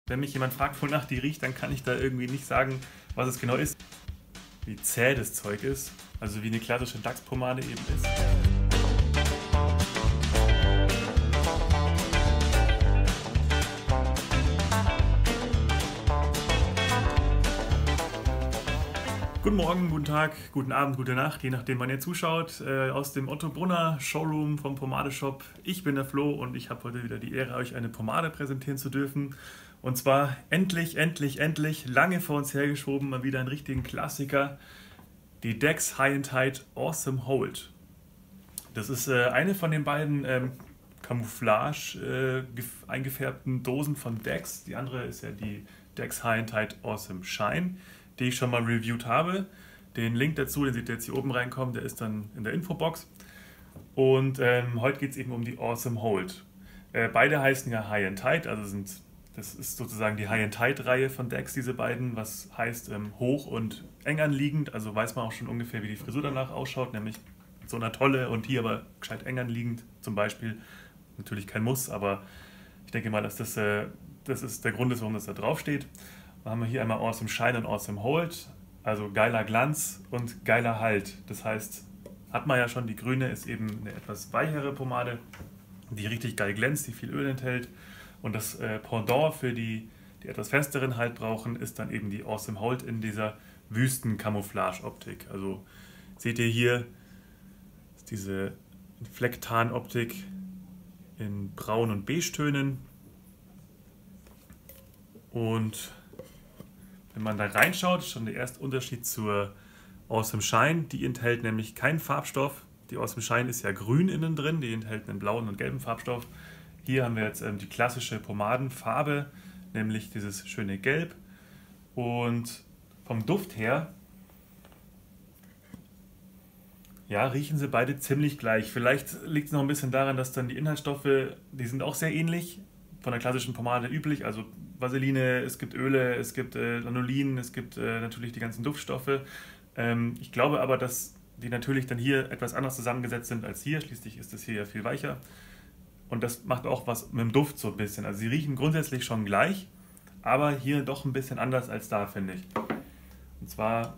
Wenn mich jemand fragt, wonach die riecht, dann kann ich da irgendwie nicht sagen, was es genau ist. Wie zäh das Zeug ist, also wie eine klassische Dachspomade eben ist. Guten Morgen, guten Tag, guten Abend, gute Nacht, je nachdem wann ihr zuschaut, aus dem Otto Brunner Showroom vom Pomadeshop. Ich bin der Flo und ich habe heute wieder die Ehre, euch eine Pomade präsentieren zu dürfen. Und zwar endlich, lange vor uns hergeschoben, mal wieder einen richtigen Klassiker, die Dex High & Tight Awesome Hold. Das ist eine von den beiden Camouflage eingefärbten Dosen von Dex. Die andere ist ja die Dex High & Tight Awesome Shine, die ich schon mal reviewed habe. Den Link dazu, den seht ihr jetzt hier oben reinkommen, der ist dann in der Infobox. Und heute geht es eben um die Awesome Hold. Beide heißen ja High & Tight, also das ist sozusagen die High & Tight Reihe von Dex, diese beiden, was heißt hoch und eng anliegend, also weiß man auch schon ungefähr, wie die Frisur danach ausschaut, nämlich mit so einer Tolle und hier aber gescheit eng anliegend zum Beispiel. Natürlich kein Muss, aber ich denke mal, dass das ist der Grund ist, warum das da drauf steht. Dann haben wir hier einmal Awesome Shine und Awesome Hold, also geiler Glanz und geiler Halt. Das heißt, hat man ja schon, die grüne ist eben eine etwas weichere Pomade, die richtig geil glänzt, die viel Öl enthält. Und das Pendant für die etwas festeren Halt brauchen, ist dann eben die Awesome Hold in dieser Wüsten-Camouflage-Optik. Also seht ihr hier ist diese Flecktarn-Optik in Braun- und Beige-Tönen. Und wenn man da reinschaut, ist schon der erste Unterschied zur Awesome Shine. Die enthält nämlich keinen Farbstoff. Die Awesome Shine ist ja grün innen drin, die enthält einen blauen und gelben Farbstoff. Hier haben wir jetzt die klassische Pomadenfarbe, nämlich dieses schöne Gelb. Und vom Duft her, ja, riechen sie beide ziemlich gleich. Vielleicht liegt es noch ein bisschen daran, dass dann die Inhaltsstoffe, die sind auch sehr ähnlich, von der klassischen Pomade üblich. Also Vaseline, es gibt Öle, es gibt Lanolin, es gibt natürlich die ganzen Duftstoffe. Ich glaube aber, dass die natürlich dann hier etwas anders zusammengesetzt sind als hier. Schließlich ist das hier ja viel weicher. Und das macht auch was mit dem Duft so ein bisschen. Also sie riechen grundsätzlich schon gleich, aber hier doch ein bisschen anders als da, finde ich. Und zwar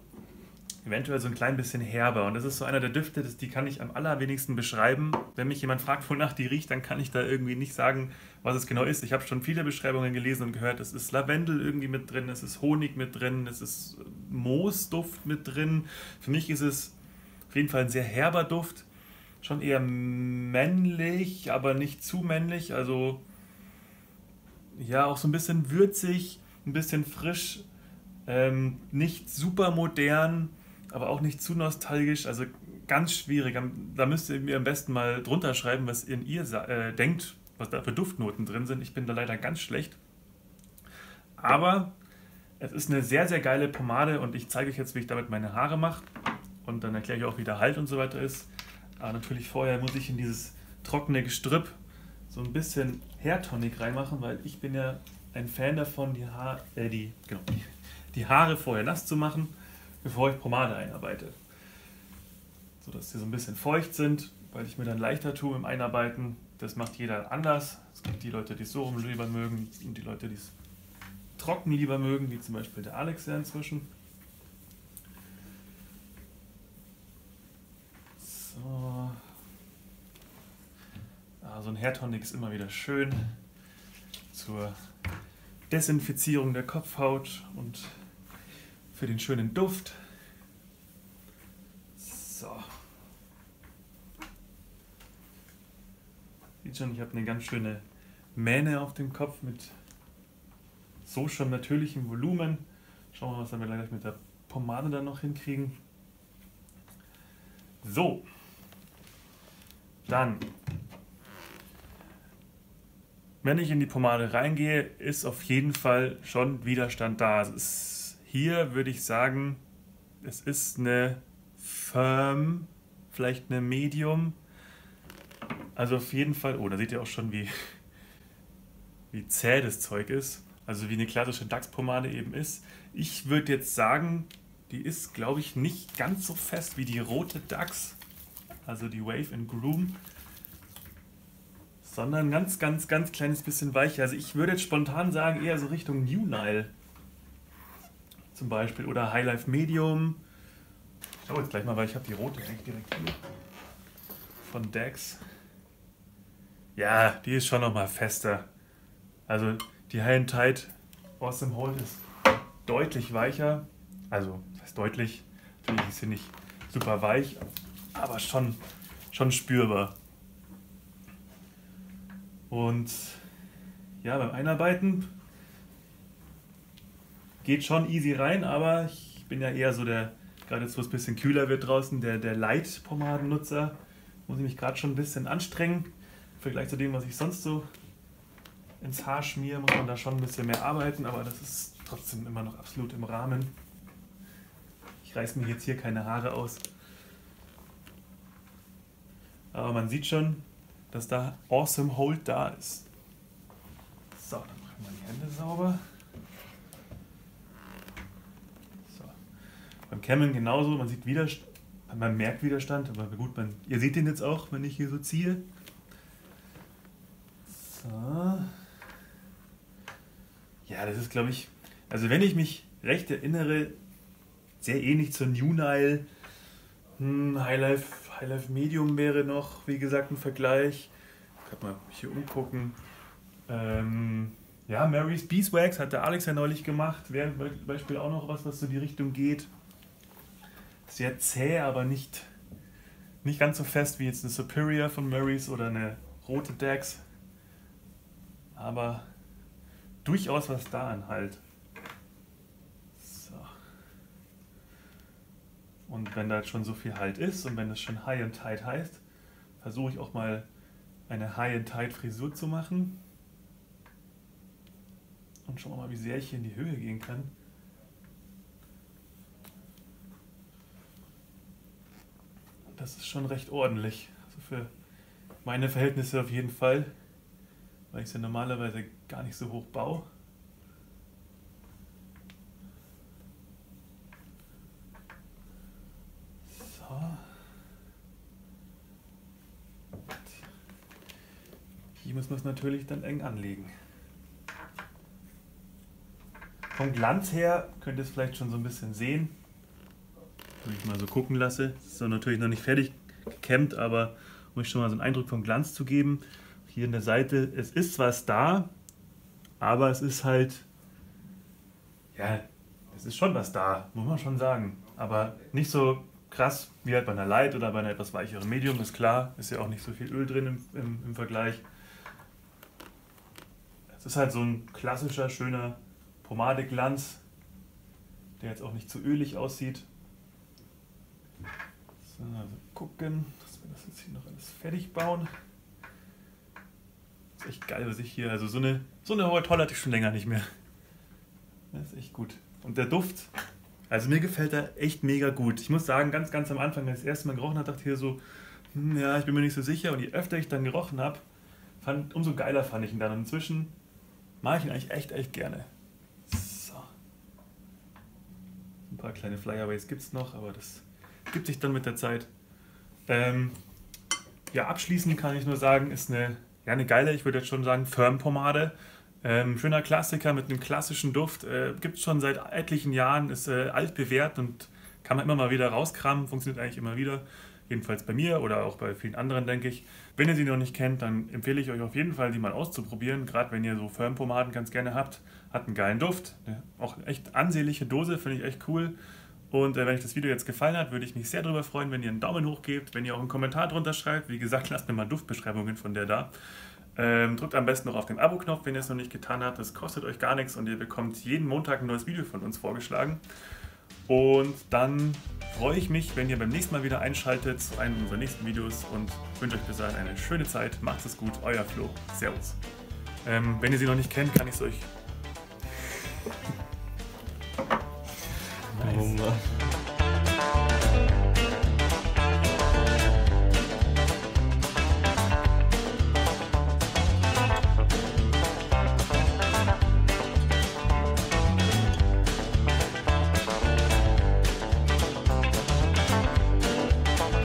eventuell so ein klein bisschen herber. Und das ist so einer der Düfte, die kann ich am allerwenigsten beschreiben. Wenn mich jemand fragt, wonach die riecht, dann kann ich da irgendwie nicht sagen, was es genau ist. Ich habe schon viele Beschreibungen gelesen und gehört, es ist Lavendel irgendwie mit drin, es ist Honig mit drin, es ist Moosduft mit drin. Für mich ist es auf jeden Fall ein sehr herber Duft. Schon eher männlich, aber nicht zu männlich. Also ja, auch so ein bisschen würzig, ein bisschen frisch, nicht super modern, aber auch nicht zu nostalgisch. Also ganz schwierig. Da müsst ihr mir am besten mal drunter schreiben, was ihr denkt, was da für Duftnoten drin sind. Ich bin da leider ganz schlecht. Aber es ist eine sehr, sehr geile Pomade und ich zeige euch jetzt, wie ich damit meine Haare mache. Und dann erkläre ich auch, wie der Halt und so weiter ist. Aber natürlich vorher muss ich in dieses trockene Gestrüpp so ein bisschen Hair Tonic reinmachen, weil ich bin ja ein Fan davon, die Haare vorher nass zu machen, bevor ich Pomade einarbeite. So dass sie so ein bisschen feucht sind, weil ich mir dann leichter tue im Einarbeiten. Das macht jeder anders. Es gibt die Leute, die es so rum lieber mögen und die Leute, die es trocken lieber mögen, wie zum Beispiel der Alex ja inzwischen. So. So ein Hair Tonic ist immer wieder schön zur Desinfizierung der Kopfhaut und für den schönen Duft. So. Sieht schon, ich habe eine ganz schöne Mähne auf dem Kopf mit so schon natürlichem Volumen. Schauen wir mal, was wir gleich mit der Pomade dann noch hinkriegen. So. Dann, wenn ich in die Pomade reingehe, ist auf jeden Fall schon Widerstand da. Hier würde ich sagen, es ist eine Firm, vielleicht eine Medium. Also auf jeden Fall, oh, da seht ihr auch schon, wie zäh das Zeug ist. Also wie eine klassische Dachspomade eben ist. Ich würde jetzt sagen, die ist, glaube ich, nicht ganz so fest wie die rote Dachs. Also die Wave & Groom. sondern ein ganz, ganz, ganz kleines bisschen weicher. Also ich würde jetzt spontan sagen, eher so Richtung New Nile zum Beispiel oder High Life Medium. Ich schau jetzt gleich mal, weil ich habe die rote eigentlich direkt hier von Dex. Ja, die ist schon nochmal fester. Also die High and Tight Awesome Hold ist deutlich weicher. Also, das heißt deutlich, natürlich ist sie nicht super weich, aber schon spürbar. Und ja, beim Einarbeiten geht schon easy rein, aber ich bin ja eher so der, gerade jetzt wo es ein bisschen kühler wird draußen, der Light-Pomadennutzer. Muss ich mich gerade schon ein bisschen anstrengen. Im Vergleich zu dem, was ich sonst so ins Haar schmiere, muss man da schon ein bisschen mehr arbeiten, aber das ist trotzdem immer noch absolut im Rahmen. Ich reiße mir jetzt hier keine Haare aus. Aber man sieht schon, dass da Awesome Hold da ist. So, dann machen wir die Hände sauber. So. Beim Kämmen genauso, man sieht Widerstand, man merkt Widerstand, aber gut, ihr seht den jetzt auch, wenn ich hier so ziehe. So. Ja, das ist, glaube ich, also wenn ich mich recht erinnere, sehr ähnlich zur New Nile. High Life Medium wäre noch, wie gesagt, ein Vergleich. Ich kann mal hier umgucken. Ja, Mary's Beeswax hat der Alex ja neulich gemacht. Wäre zum Beispiel auch noch was so die Richtung geht. Sehr zäh, aber nicht ganz so fest wie jetzt eine Superior von Mary's oder eine rote Dex. Aber durchaus was da an halt. So. Und wenn da jetzt schon so viel Halt ist und wenn es schon High and Tight heißt, versuche ich auch mal eine High and Tight Frisur zu machen. Und schauen wir mal, wie sehr ich hier in die Höhe gehen kann. Das ist schon recht ordentlich. Also für meine Verhältnisse auf jeden Fall, weil ich sie normalerweise gar nicht so hoch baue. So. Hier muss man es natürlich dann eng anlegen. Vom Glanz her könnt ihr es vielleicht schon so ein bisschen sehen. Wenn ich mal so gucken lasse. Das ist natürlich noch nicht fertig gekämmt, aber um euch schon mal so einen Eindruck vom Glanz zu geben. Hier an der Seite, es ist was da, aber es ist halt, ja, es ist schon was da, muss man schon sagen. Aber nicht so krass wie halt bei einer Light oder bei einer etwas weicheren Medium, ist klar. Ist ja auch nicht so viel Öl drin im Vergleich. Es ist halt so ein klassischer, schöner Pomadeglanz, der jetzt auch nicht zu ölig aussieht. So, also gucken, dass wir das jetzt hier noch alles fertig bauen. Das ist echt geil, was ich hier, also so eine hohe Tolle hatte ich schon länger nicht mehr. Das ist echt gut. Und der Duft, also mir gefällt er echt mega gut. Ich muss sagen, ganz, ganz am Anfang, als ich das erste Mal gerochen habe, dachte ich hier so, ja, ich bin mir nicht so sicher. Und je öfter ich dann gerochen habe, umso geiler fand ich ihn dann. Und inzwischen mag ich ihn eigentlich echt gerne. So. Ein paar kleine Flyaways gibt es noch, aber das gibt sich dann mit der Zeit. Ja, abschließend kann ich nur sagen, ist eine geile, ich würde jetzt schon sagen, Firm-Pomade. Schöner Klassiker mit einem klassischen Duft. Gibt es schon seit etlichen Jahren, ist altbewährt und kann man immer mal wieder rauskramen. Funktioniert eigentlich immer wieder. Jedenfalls bei mir oder auch bei vielen anderen, denke ich. Wenn ihr sie noch nicht kennt, dann empfehle ich euch auf jeden Fall, die mal auszuprobieren. Gerade wenn ihr so Firm-Pomaden ganz gerne habt. Hat einen geilen Duft. Auch echt ansehnliche Dose, finde ich echt cool. Und wenn euch das Video jetzt gefallen hat, würde ich mich sehr darüber freuen, wenn ihr einen Daumen hoch gebt, wenn ihr auch einen Kommentar drunter schreibt. Wie gesagt, lasst mir mal Duftbeschreibungen von der da. Drückt am besten noch auf den Abo-Knopf, wenn ihr es noch nicht getan habt. Das kostet euch gar nichts und ihr bekommt jeden Montag ein neues Video von uns vorgeschlagen. Und dann freue ich mich, wenn ihr beim nächsten Mal wieder einschaltet zu einem unserer nächsten Videos und wünsche euch bis dahin eine schöne Zeit. Macht es gut, euer Flo. Servus. Wenn ihr sie noch nicht kennt, kann ich es euch... Nice.